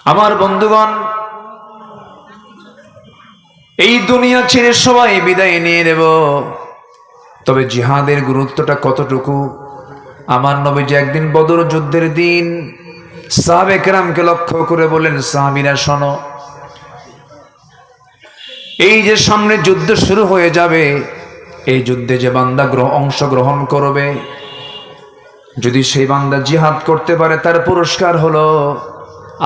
আমার বন্ধুগণ, এই দুনিয়া ছেড়ে সবাই বিদায় নিয়ে নেব, তবে জিহাদের গুরুত্বটা কতটুকু। আমার নবীজি একদিন বদর যুদ্ধের দিন সাহাবে কেরামকে লক্ষ্য করে বলেন, সাহাবীরা শোনো, এই যে সামনে যুদ্ধ শুরু হয়ে যাবে, এই যুদ্ধে যে বান্দা অংশগ্রহণ করবে, যদি সেই বান্দা জিহাদ করতে পারে, তার পুরস্কার হলো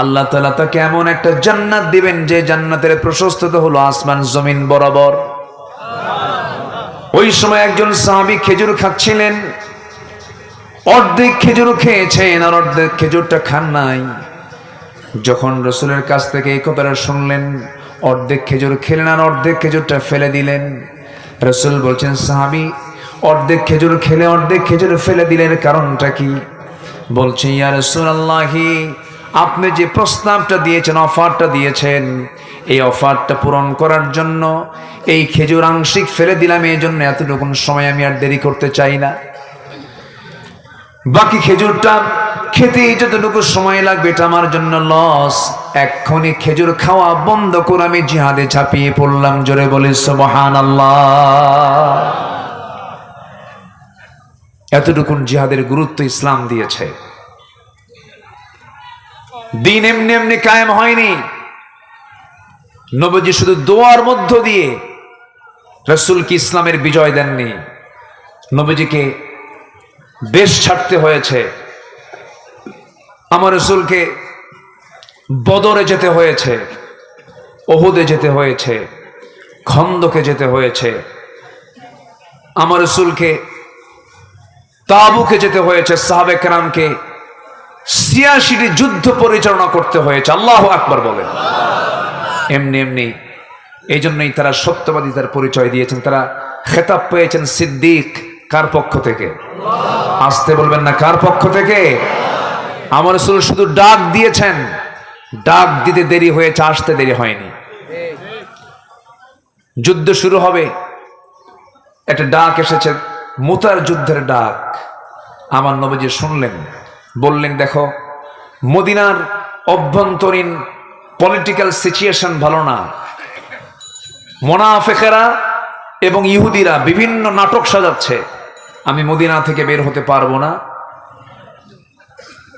আল্লাহ তাআলা তাকে এমন একটা জান্নাত দিবেন যে জান্নাতের প্রশস্ততা হলো আসমান জমিন বরাবর। ওই সময় একজন সাহাবী খেজুর খাচ্ছিলেন, অর্ধেক খেজুর খেয়েছেন আর অর্ধেক খেজুরটা খান নাই। যখন রাসূলের কাছ থেকে এই কথাটা শুনলেন, অর্ধেক খেজুর খেলেন আর অর্ধেক খেজুরটা ফেলে দিলেন। রাসূল বলছেন, সাহাবী অর্ধেক খেজুর খেলে অর্ধেক খেজুর ফেলে দিলেন, কারণটা কি? বলছে, ইয়া রাসূলুল্লাহি, আপনি যে প্রস্তাবটা দিয়েছেন, অফারটা দিয়েছেন, এই অফারটা পূরণ করার জন্য এই খেজুর আংশিক ফেলে দিলাম, এই জন্য এতটুকুন সময় আমি আর দেরি করতে চাই না। বাকি খেজুরটা খেতে যতটুকু সময় লাগবে এটা আমার জন্য লস। এক্ষুনি খেজুর খাওয়া বন্ধ করে আমি জিহাদে ঝাঁপিয়ে পড়লাম। জোরে বলি সুবহানাল্লাহ। এতটুকুন জিহাদের গুরুত্ব ইসলাম দিয়েছে। দিন এমনি এমনি কায়েম হয়নি। নবীজি শুধু দোয়ার মধ্য দিয়ে রাসূলকে ইসলামের বিজয় দেননি, নবীজিকে দেশ ছাড়তে হয়েছে। আমার রাসূলকে বদরে যেতে হয়েছে, ওহুদে যেতে হয়েছে, খন্দকে যেতে হয়েছে। আমার রাসূলকে তাবুকে যেতে হয়েছে, সাহাবে কেরামকে ৮৬টি যুদ্ধ পরিচালনা করতে হয়েছে। আল্লাহু আকবার বলেন। এমনি এমনি এই জন্যই তারা সত্যবাদিতার পরিচয় দিয়েছেন। তারা খেতাব পেয়েছেন সিদ্দিক। কার পক্ষ থেকে? আসতে বলবেন না, কার পক্ষ থেকে? আমার রাসূল শুধু ডাক দিয়েছেন, ডাক দিতে দেরি হয়েছে, আসতে দেরি হয়নি। যুদ্ধ শুরু হবে, একটা ডাক এসেছে, মুতার যুদ্ধের ডাক। আমার নবীজি শুনলেন, বললেন, দেখো মদিনার অভ্যন্তরীণ পলিটিক্যাল সিচুয়েশন ভালো না, মুনাফিকেরা এবং ইহুদিরা বিভিন্ন নাটক সাজাচ্ছে, আমি মদিনা থেকে বের হতে পারবো না।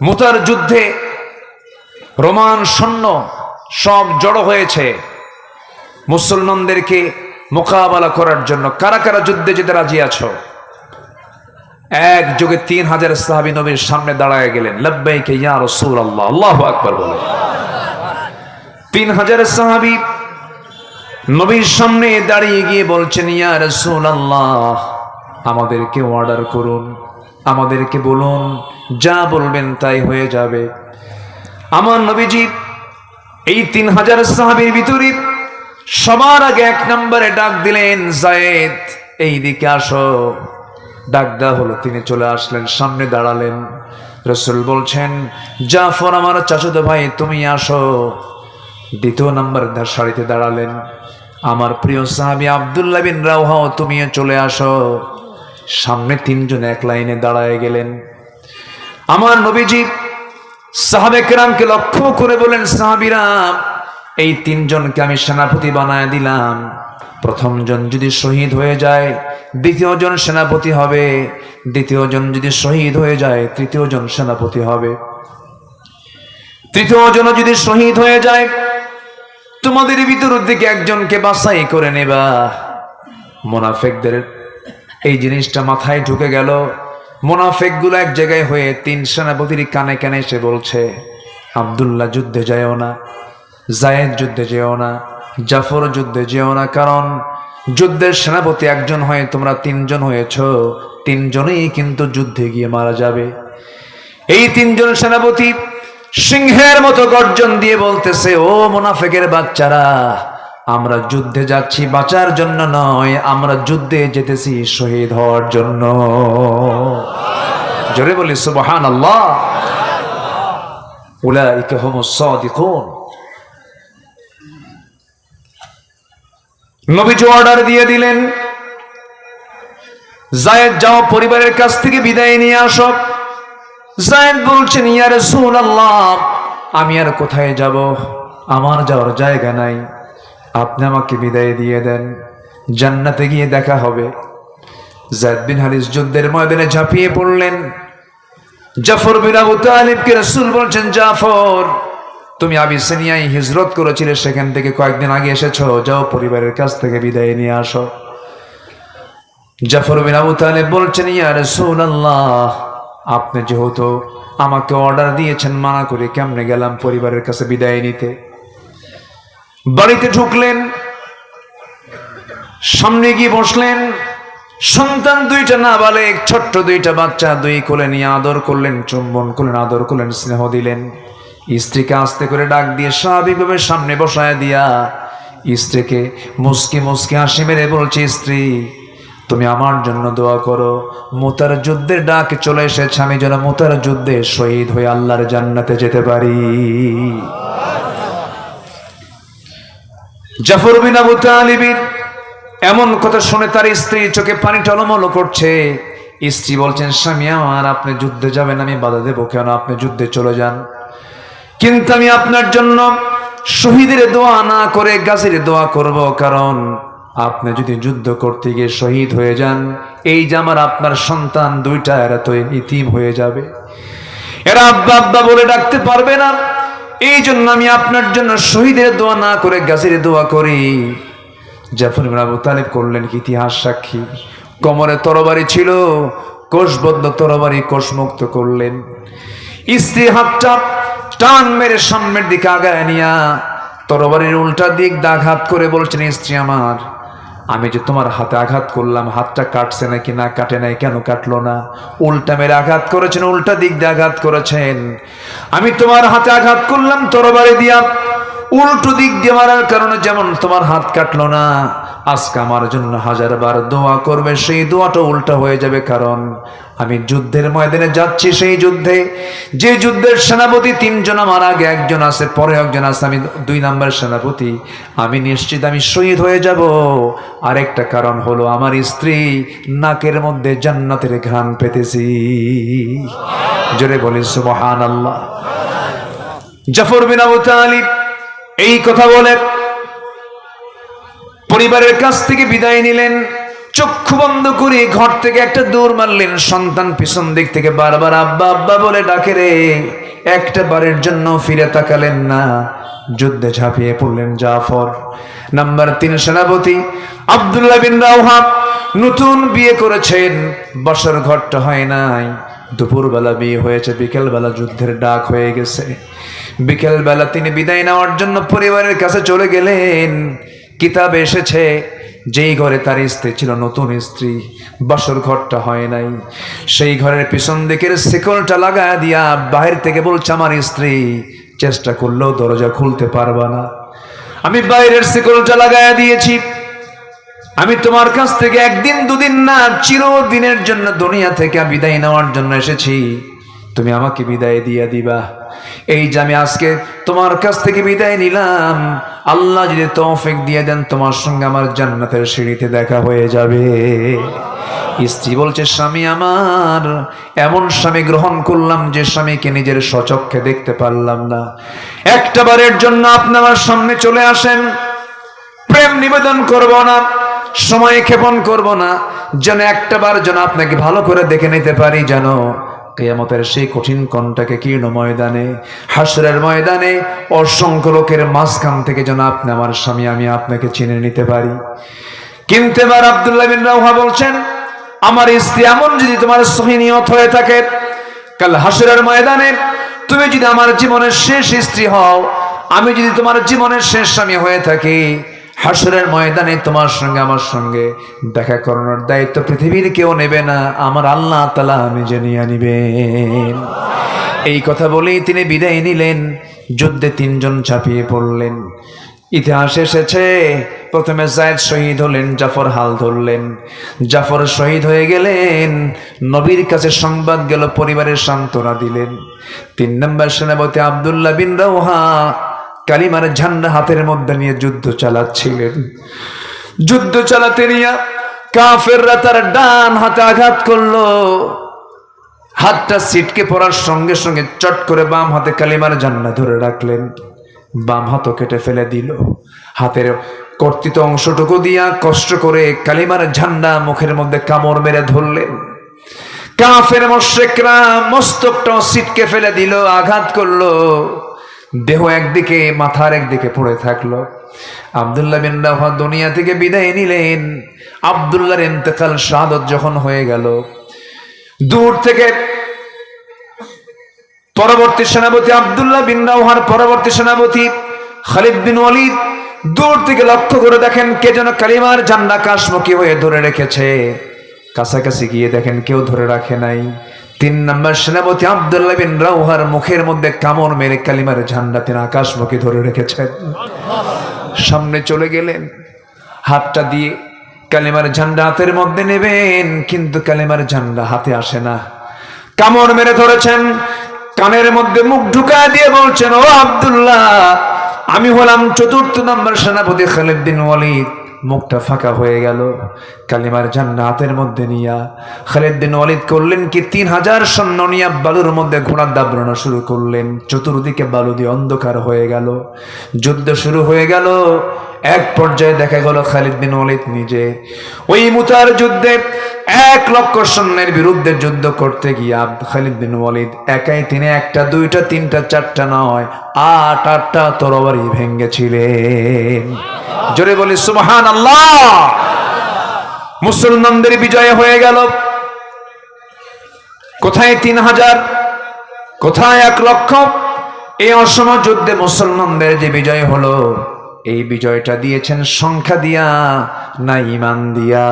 মুতার যুদ্ধে রোমান সৈন্য সব জড়ো হয়েছে মুসলমানদেরকে মোকাবেলা করার জন্য। কারা কারা যুদ্ধে যেতে রাজি আছো? একযোগে ৩০০০ সাহাবী নবীর সামনে দাঁড়ায় গেলেন। লাব্বাইক ইয়া রাসূলুল্লাহ। আল্লাহু আকবার বলে ৩০০০ সাহাবী নবীর সামনে দাঁড়িয়ে গিয়ে বলছেন, ইয়া রাসূলুল্লাহ, আমাদেরকে অর্ডার করুন, আমাদেরকে বলুন, যা বলবেন তাই হয়ে যাবে। আমার নবীজি এই ৩০০০ সাহাবীর ভিতরে সবার আগে ১ নম্বরে ডাক দিলেন, যায়েদ এইদিকে আসো। ডাক দেওয়া হলো, তিনি চলে আসলেন, সামনে দাঁড়ালেন। রাসূল বলছেন, জাফর আমার চাচাতো ভাই, তুমি আসো। ২য় নম্বর সারিতে দাঁড়ালেন। আমার প্রিয় সাহাবী আব্দুল্লাহ বিন রাওহা, তুমিও চলে আসো। সামনে ৩ জন এক লাইনে দাঁড়ায় গেলেন। আমার নবীজি সাহাবে কেরামকে লক্ষ্য করে বলেন, সাহাবীরা, এই ৩ জনকে আমি সেনাপতি বানায় দিলাম। প্রথম জন যদি শহীদ হয়ে যায়, দ্বিতীয় জন সেনাপতি হবে। দ্বিতীয় জন যদি শহীদ হয়ে যায়, তৃতীয় জন সেনাপতি হবে। তৃতীয় জন যদি শহীদ হয়ে যায়, তোমাদের ভিতর থেকে একজনকে বাছাই করে নেবা। মুনাফিকদের এই জিনিসটা মাথায় ঢুকে গেল। মুনাফিকগুলো এক জায়গায় হয়ে ৩ সেনাপতির কানে কানে এসে বলছে, আব্দুল্লাহ যুদ্ধে যেও না, যায়েদ যুদ্ধে যেও না, জাফর যুদ্ধে যেও না, কারণ যুদ্ধের সেনাপতি একজন হয়ে তোমরা ৩ জন হয়েছ, ৩ জনেই কিন্তু যুদ্ধে গিয়ে মারা যাবে। এই ৩ জন সেনাপতি সিংহের মতো গর্জন দিয়ে বলতেছে, ও মুনাফিকের বাচ্চারা, আমরা যুদ্ধে যাচ্ছি বাঁচার জন্য নয়, আমরা যুদ্ধে যেতেছি শহীদ হওয়ার জন্য। জোরে বলি সুবহানাল্লাহ। উলাইকা হুমুস সাদিকুন। নবীজি অর্ডার দিয়ে দিলেন, যায়েদ যাও, পরিবারের কাছ থেকে বিদায় নিয়ে আসো। যায়েদ বলছেন, ইয়া রাসূলুল্লাহ, আমি আর কোথায় যাব? আমার যাওয়ার জায়গা নাই, আপনি আমাকে বিদায় দিয়ে দেন, জান্নাতে গিয়ে দেখা হবে। যায়েদ বিন হারিস যুদ্ধের ময়দানে ঝাঁপিয়ে পড়লেন। জাফর বিন আবু তালিবকে রাসূল বলছেন, জাফর, তুমি আবিসিনিয়ায় হিজরত করেছিলে, সেখান থেকে কয়েকদিন আগে এসেছো, যাও পরিবারের কাছ থেকে বিদায় নিয়ে আসো। জাফর বিন আবু তালিব বলছেন, ইয়া রাসূলুল্লাহ, আপনি যেহেতু আমাকে অর্ডার দিয়েছেন, মানা করে কেমনে গেলাম পরিবারের কাছে বিদায় নিতে। বাড়িতে ঢুকলেন, সামনে গিয়ে বসলেন। সন্তান দুইটা নাবালেগ, ছোট্ট দুইটা বাচ্চা, দুই কোলে নিয়ে আদর করলেন, চুম্বন করলেন, আদর করলেন, স্নেহ দিলেন। স্ত্রীকে আস্তে করে ডাক দিয়ে স্বাভাবিকভাবে সামনে বসায় দিয়া স্ত্রীকে মুস্কি মুস্কি হাসি মেরে বলছে, স্ত্রী, তুমি আমার জন্য দোয়া করো, মুতার যুদ্ধের ডাক চলে এসেছে, আমি যেন মুতার যুদ্ধে শহীদ হয়ে আল্লাহর জান্নাতে যেতে পারি। জাফর বিন আবু তালিবের এমন কথা শুনে তার স্ত্রী চোখে পানি টলমল করছে। স্ত্রী বলছেন, স্বামী আমার, আপনি যুদ্ধে যাবেন, আমি বাধা দেবো কেন? আপনি যুদ্ধে চলে যান, কিন্তু আমি আপনার জন্য শহীদের দোয়া না করে গাজীর দোয়া করব, কারণ আপনি যদি যুদ্ধ করতে গিয়ে শহীদ হয়ে যান, এই যে আমার আপনার সন্তান দুইটা, এরা তো ইতিম হয়ে যাবে, এরা আব্বা আব্বা বলে ডাকতে পারবে না। এই জন্য আমি আপনার জন্য শহীদের দোয়া না করে গাজীর দোয়া করি। জাফর বিন আবু তালিব করলেন কি ইতিহাস সাক্ষী। কোমরে তরবারি ছিল, কোষবদ্ধ তরবারি কোষমুক্ত করলেন। স্ত্রী হাতটা টান মেরে সামনের দিকে আগায় নিয়া তরবারির উল্টা দিক আঘাত করে বলছেন, স্ত্রী আমার, আমি যে তোমার হাতে আঘাত করলাম, হাতটা কাটছে নাকি না কাটে নাই, কেন কাটলো না? উল্টা মেরে আঘাত করেছেন, উল্টা দিক দিয়ে আঘাত করেছেন। আমি তোমার হাতে আঘাত করলাম তরবারি দিয়া, উল্টো দিক দিয়ে মারার কারণে যেমন তোমার হাত কাটলো না, আজকে আমার জন্য 1000 বার দোয়া করবে, সেই দোয়াটা উল্টা হয়ে যাবে, কারণ আমি যুদ্ধের ময়দানে যাচ্ছি। সেই যুদ্ধে, যে যুদ্ধের সেনাপতি 3 জন, আমার আগে একজন আছে, পরে একজন আছে, আমি 2 নম্বর সেনাপতি, আমি নিশ্চিত আমি শহীদ হয়ে যাব। আরেকটা কারণ হলো, আমার স্ত্রী নাকের মধ্যে জান্নাতের ঘ্রাণ পেতেছি। জোরে বলি সুবহানাল্লাহ। জাফর বিন আবু তালিব এই কথা বলে পরিবারের কাছ থেকে বিদায় নিলেন। চক্ষু বন্ধ করে ঘর থেকে একটা দৌড় মারলেন। সন্তান পিছন দিক থেকে বারবার আব্বা আব্বা বলে ডাকে রে, একটা বারের জন্য ফিরে তাকালেন না, যুদ্ধে ঝাঁপিয়ে পড়লেন জাফর। নাম্বার 3 সেনাপতি আব্দুল্লাহ বিন রাওহা নতুন বিয়ে করেছেন, বছর ঘরটা হয় নাই, দুপুরবেলা বিয়ে হয়েছে, বিকেলবেলা যুদ্ধের ডাক হয়ে গেছে। বিকেলবেলা তিনি বিদায় নেওয়ার জন্য পরিবারের কাছে চলে গেলেন। কিতাবে এসেছে, যেই ঘরে তার স্ত্রী ছিল, নতুন স্ত্রী, বাসর ঘরটা হয় নাই, সেই ঘরের পিছন দিকের শিকলটা লাগায়া দিয়া বাহির থেকে বলছে, আমার স্ত্রী চেষ্টা করলেও দরজা খুলতে পারবা না, আমি বাইরের শিকলটা লাগায়া দিয়েছি, আমি তোমার কাছ থেকে 1 দিন 2 দিন না, চিরদিনের জন্য দুনিয়া থেকে বিদায় নেওয়ার জন্য এসেছি, তুমি আমাকে বিদায় দিয়ে দিবা। এই যে আমি আজকে তোমার কাছ থেকে বিদায় নিলাম, আল্লাহ যদি তৌফিক দিয়ে দেন, তোমার সঙ্গে আমার জান্নাতের সিঁড়িতে দেখা হয়ে যাবে। স্ত্রী বলছে, স্বামী আমার, এমন স্বামী গ্রহণ করলাম যে স্বামীকে নিজের স্বচক্ষে দেখতে পারলাম না। একটা বারের জন্য আপনি আমার সামনে চলে আসেন, প্রেম নিবেদন করব না, সময় ক্ষেপণ করব না, যেন একটা বার যেন আপনাকে ভালো করে দেখে নিতে পারি, যেন কিয়ামতের সেই কঠিন কণ্ঠকে কীর্ণ ময়দানে, হাসরের ময়দানে অসংখ্য লোকের মাঝখান থেকে যেন আপনি আমার স্বামী, আমি আপনাকে চিনে নিতে পারি। কিন্তু এবার আব্দুল্লাহ বিন রাওহা বলছেন, আমার স্ত্রী এমন যদি তোমার সহি নিয়ত হয়ে থাকে, কাল হাসরের ময়দানে তুমি যদি আমার জীবনের শেষ স্ত্রী হও, আমি যদি তোমার জীবনের শেষ স্বামী হয়ে থাকি, হাসরের ময়দানে তোমার সঙ্গে আমার সঙ্গে দেখা করানোর দায়িত্ব পৃথিবীর কেউ নেবে না, আমার আল্লাহ তাআলা নিজে নিয়ে নিবেন। এই কথা বলেই তিনি বিদায় নিলেন। যুদ্ধে 3 জন ঝাঁপিয়ে পড়লেন। ইতিহাসে এসেছে, প্রথমে যায়েদ শহীদ হলেন, জাফর হাল ধরলেন। জাফর শহীদ হয়ে গেলেন, নবীর কাছে সংবাদ গেল, পরিবারের সান্ত্বনা দিলেন। 3 নম্বর সেনাপতি আব্দুল্লাহ বিন রাওহা কালিমার ঝান্ডা হাতের মধ্যে নিয়ে যুদ্ধ চালাচ্ছিলেন। যুদ্ধ চালাতে নিয়ে কাফেররা তার ডান হাতে আঘাত করলো। হাতটা ছিটকে পড়ার সঙ্গে সঙ্গে চট করে বাম হাতে কালিমার ঝান্ডা ধরে রাখলেন, বাম হাতও কেটে ফেলে দিল। হাতের কর্তিত অংশটুকু দিয়া কষ্ট করে কালিমার ঝান্ডা মুখের মধ্যে কামড় মেরে ধরলেন। কাফের মুশরিকরা মস্তকটাও ছিটকে ফেলে দিল, আঘাত করলো, দেহ একদিকে মাথার একদিকে পড়ে থাকলো। আব্দুল্লাহ বিন রাওহা দুনিয়া থেকে বিদায় নিলেন। আব্দুল্লাহর ইন্তেকাল শাহাদত যখন হয়ে গেল, দূর থেকে পরবর্তী সেনাপতি আব্দুল্লাহ বিন রাওহার পরবর্তী সেনাপতি খালিদ বিন ওয়ালিদ দূর থেকে লক্ষ্য করে দেখেন কে যেন কালিমার ঝান্ডা আকাশমুখী হয়ে ধরে রেখেছে। কাছাকাছি গিয়ে দেখেন কেউ ধরে রাখে নাই। 3 নম্বর সেনাপতি আব্দুল্লাহ বিন রাওহার মুখের মধ্যে কামড় মেরে কালিমার ঝান্ডা তিনি আকাশমুখী ধরে রেখেছেন। সামনে চলে গেলেন, হাতটা দিয়ে কালিমার ঝান্ডা হাতের মধ্যে নেবেন, কিন্তু কালিমার ঝান্ডা হাতে আসে না। কামড় মেরে ধরেছেন, কানের মধ্যে মুখ ঢুকায় দিয়ে বলছেন, ও আব্দুল্লাহ, আমি হলাম 4র্থ নম্বর সেনাপতি খালিদ বিন ওয়ালিদ। মুখটা ফাঁকা হয়ে গেল। কালিমার ঝান্ডা হাতের মধ্যে নিয়া খালিদ বিন ওয়ালিদ করলেন কি 3000 সৈন্য নিয়ে বালুর মধ্যে ঘোড়া দাবড়ানো শুরু করলেন। চতুর্দিকে বালু দিয়ে অন্ধকার হয়ে গেল, যুদ্ধ শুরু হয়ে গেল। এক পর্যায়ে দেখা গেল খালিদ বিন ওয়ালিদ নিজে ওই মুতার যুদ্ধে 1 লক্ষ সৈন্যের বিরুদ্ধে যুদ্ধ করতে গিয়ে খালিদ বিন ওয়ালিদ একাই তিনি 1টা 2টা 3টা 4টা নয় 8টা তরবারি ভেঙেছিলেন। জোরে বলি সুবহানাল্লাহ। মুসলমানদের বিজয় হয়ে গেল। কোথায় 3000, কোথায় 1 লক্ষ। এই অসম যুদ্ধে মুসলমানদের যে বিজয় হলো, এই বিজয়টা দিয়েছেন সংখ্যা দিয়া না ঈমান দিয়া?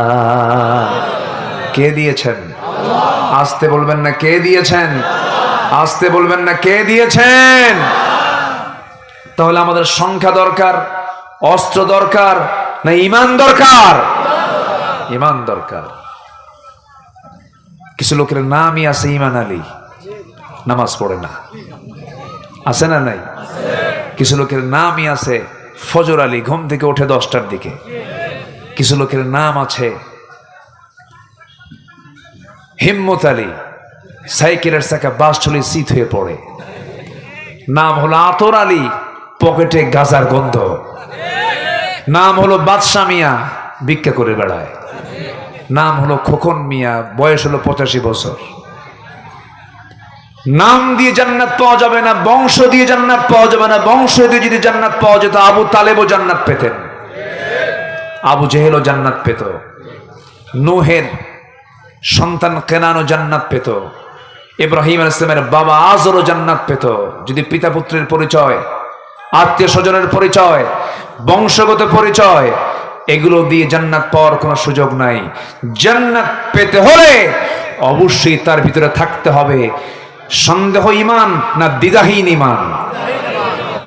কে দিয়েছেন? আস্তে বলবেন না কে দিয়েছেন? আস্তে বলবেন না কে দিয়েছেন? তাহলে আমাদের সংখ্যা দরকার, অস্ত্র দরকার, না ঈমান দরকার? ঈমান দরকার। কিছু লোকের নামই আছে ঈমান আলী, নামাজ পড়ে না, আছে না নাই? কিছু লোকের নামই আছে ফজর আলী, ঘুম থেকে ওঠে 10টার দিকে। কিছু লোকের নাম আছে হিম্মত আলী, সাইকেলের চাকা বাস চলে শীত হয়ে পড়ে। নাম হলো আতর আলী, পকেটে গাজার গন্ধ। নাম হলো বাদশা মিয়া, ভিক্ষা করে বেড়ায়। নাম হলো খোকন মিয়া, বয়স হলো 85 বছর। নাম দিয়ে জান্নাত পাওয়া যাবে না, বংশ দিয়ে জান্নাত পাওয়া যাবে না। বংশ দিয়ে যদি জান্নাত পাওয়া যেত, আবু তালেবও জান্নাত পেতেন, আবু জেহেলও জান্নাত পেত, নূহের সন্তান কেনানও জান্নাত পেত, ইব্রাহিম আলাইহিস সালামের বাবা আজরও জান্নাত পেত। যদি পিতা পুত্রের পরিচয়, আত্মীয় স্বজনের পরিচয়, বংশগত পরিচয়, এগুলো দিয়ে জান্নাত পাওয়ার কোনো সুযোগ নাই। জান্নাত পেতে হলে অবশ্যই তার ভিতরে থাকতে হবে সন্দেহ ঈমান না দ্বিধাহীন ঈমান?